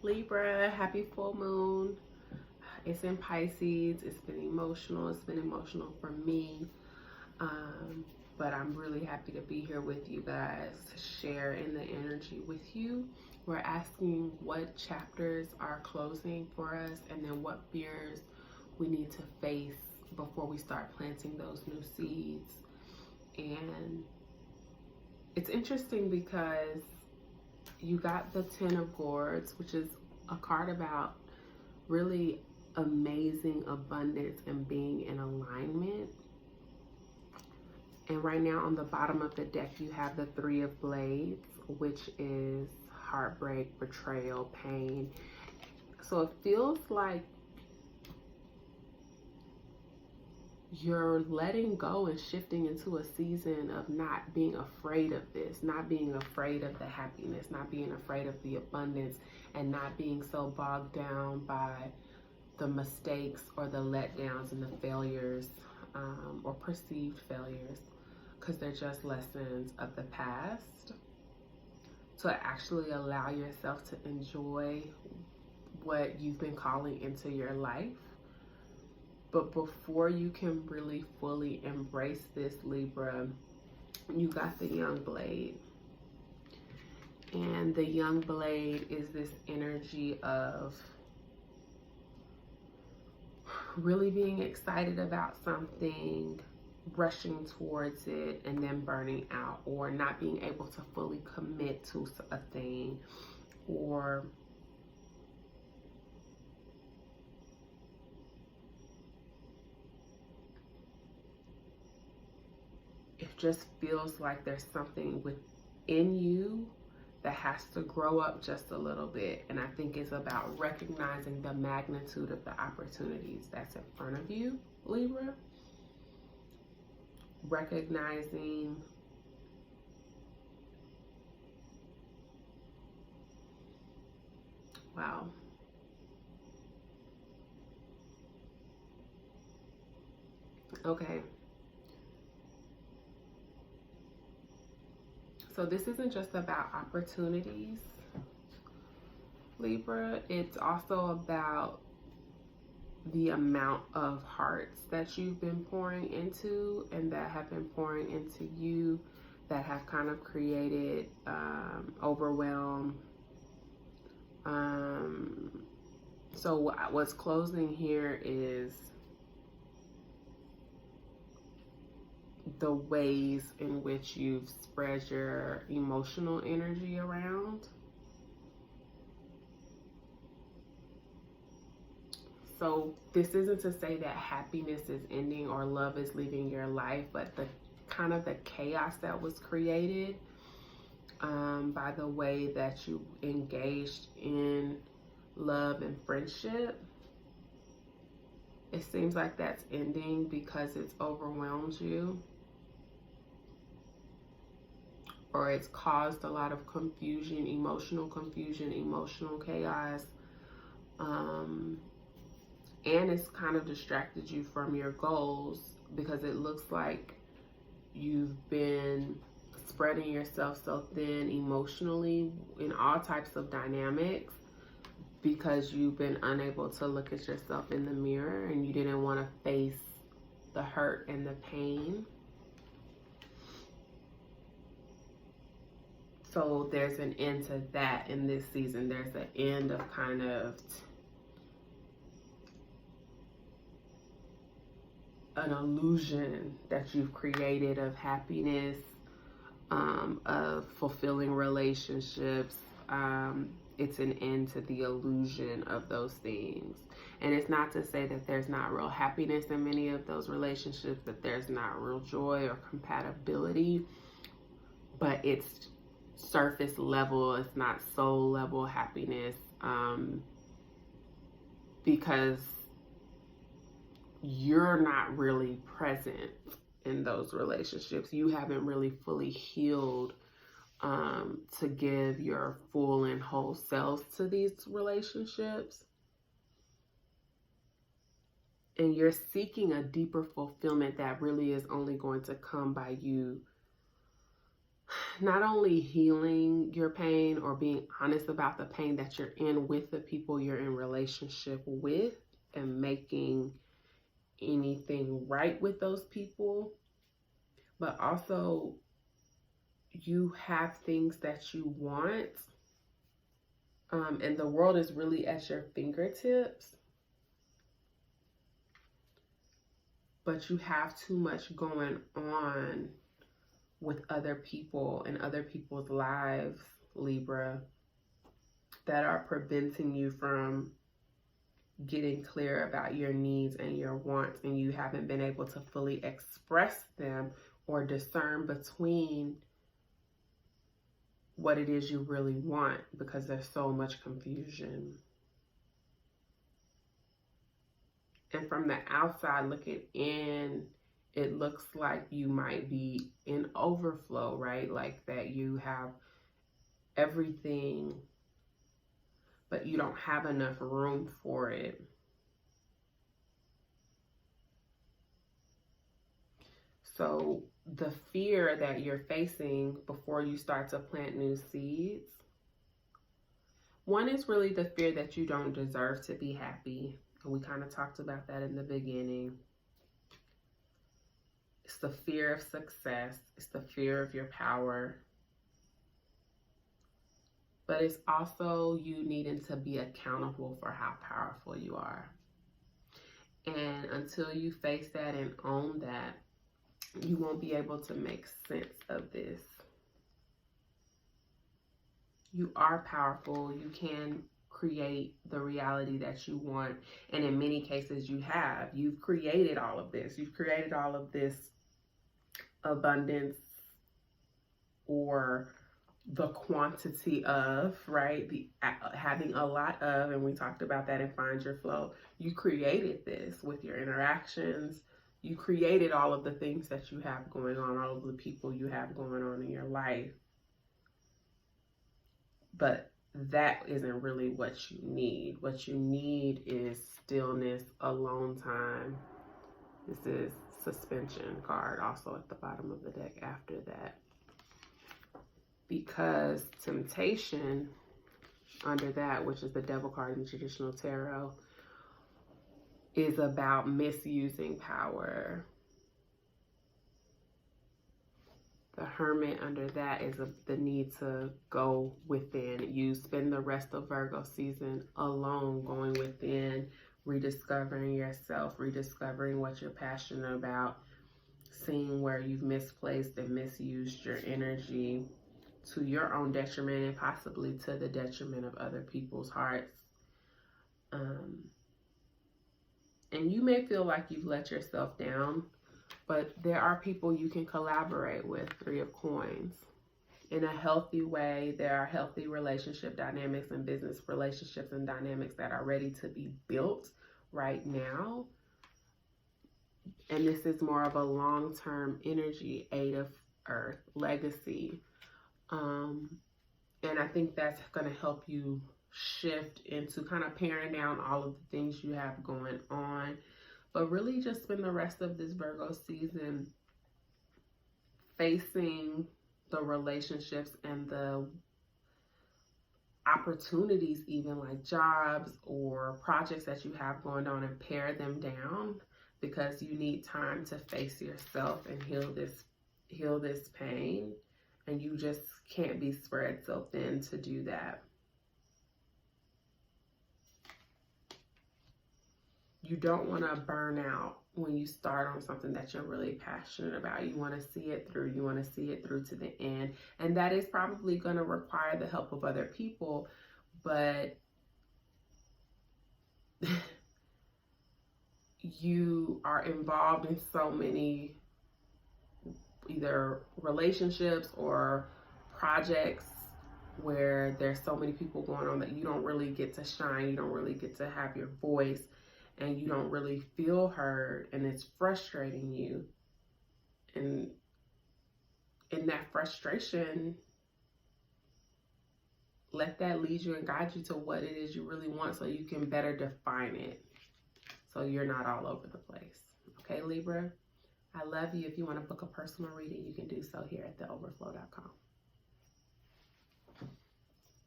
Libra, happy full moon. It's in Pisces. It's been emotional. It's been emotional for me. But I'm really happy to be here with you guys to share in the energy with you. We're asking what chapters are closing for us and then what fears we need to face before we start planting those new seeds. And it's interesting because you got the Ten of Swords, which is a card about really amazing abundance and being in alignment. And right now on the bottom of the deck, you have the Three of Blades, which is heartbreak, betrayal, pain. So it feels like you're letting go and shifting into a season of not being afraid of this, not being afraid of the happiness, not being afraid of the abundance, and not being so bogged down by the mistakes or the letdowns and the failures or perceived failures, because they're just lessons of the past. To actually allow yourself to enjoy what you've been calling into your life. But before you can really fully embrace this, Libra, you got the young blade. And the young blade is this energy of really being excited about something, rushing towards it, and then burning out, or not being able to fully commit to a thing, or it just feels like there's something within you that has to grow up just a little bit. And I think it's about recognizing the magnitude of the opportunities that's in front of you, Libra. Recognizing wow. Okay. So this isn't just about opportunities, Libra. It's also about the amount of hearts that you've been pouring into and that have been pouring into you, that have kind of created overwhelm. So what's closing here is the ways in which you've spread your emotional energy around. So this isn't to say that happiness is ending or love is leaving your life, but the kind of the chaos that was created by the way that you engaged in love and friendship, it seems like that's ending because it's overwhelmed you, or it's caused a lot of confusion, emotional chaos, and it's kind of distracted you from your goals, because it looks like you've been spreading yourself so thin emotionally in all types of dynamics, because you've been unable to look at yourself in the mirror and you didn't want to face the hurt and the pain. So there's an end to that in this season. There's an end of kind of an illusion that you've created of happiness, of fulfilling relationships. It's an end to the illusion of those things. And it's not to say that there's not real happiness in many of those relationships, that there's not real joy or compatibility, but it's surface level, it's not soul level happiness, because you're not really present in those relationships. You haven't really fully healed to give your full and whole selves to these relationships. And you're seeking a deeper fulfillment that really is only going to come by you not only healing your pain or being honest about the pain that you're in with the people you're in relationship with and making anything right with those people, but also you have things that you want, and the world is really at your fingertips, but you have too much going on with other people and other people's lives, Libra, that are preventing you from getting clear about your needs and your wants, and you haven't been able to fully express them or discern between what it is you really want because there's so much confusion. And from the outside looking in, it looks like you might be in overflow, right? Like that you have everything, but you don't have enough room for it. So the fear that you're facing before you start to plant new seeds, one is really the fear that you don't deserve to be happy. And we kind of talked about that in the beginning. It's the fear of success. It's the fear of your power. But it's also you needing to be accountable for how powerful you are. And until you face that and own that, you won't be able to make sense of this. You are powerful. You can create the reality that you want. And in many cases you have. You've created all of this. You've created all of this abundance, or the quantity of, right? The having a lot of, and we talked about that in Find Your Flow. You created this with your interactions. You created all of the things that you have going on, all of the people you have going on in your life. But that isn't really what you need. What you need is stillness, alone time. This is suspension card also at the bottom of the deck after that. Because temptation under that, which is the devil card in traditional tarot, is about misusing power. The hermit under that is the need to go within. You spend the rest of Virgo season alone, going within, rediscovering yourself, rediscovering what you're passionate about, seeing where you've misplaced and misused your energy to your own detriment and possibly to the detriment of other people's hearts. And you may feel like you've let yourself down, but there are people you can collaborate with. Three of Coins. In a healthy way, there are healthy relationship dynamics and business relationships and dynamics that are ready to be built right now. And this is more of a long-term energy, 8 of Earth, legacy. And I think that's going to help you shift into kind of paring down all of the things you have going on. But really just spend the rest of this Virgo season facing the relationships and the opportunities, even like jobs or projects that you have going on, and pare them down, because you need time to face yourself and heal this pain. And you just can't be spread so thin to do that. You don't want to burn out when you start on something that you're really passionate about. You want to see it through. You want to see it through to the end. And that is probably going to require the help of other people. But you are involved in so many either relationships or projects where there's so many people going on that you don't really get to shine. You don't really get to have your voice. And you don't really feel heard, and it's frustrating you. And in that frustration, let that lead you and guide you to what it is you really want, so you can better define it, so you're not all over the place. Okay, Libra? I love you. If you want to book a personal reading, you can do so here at theoverflow.com.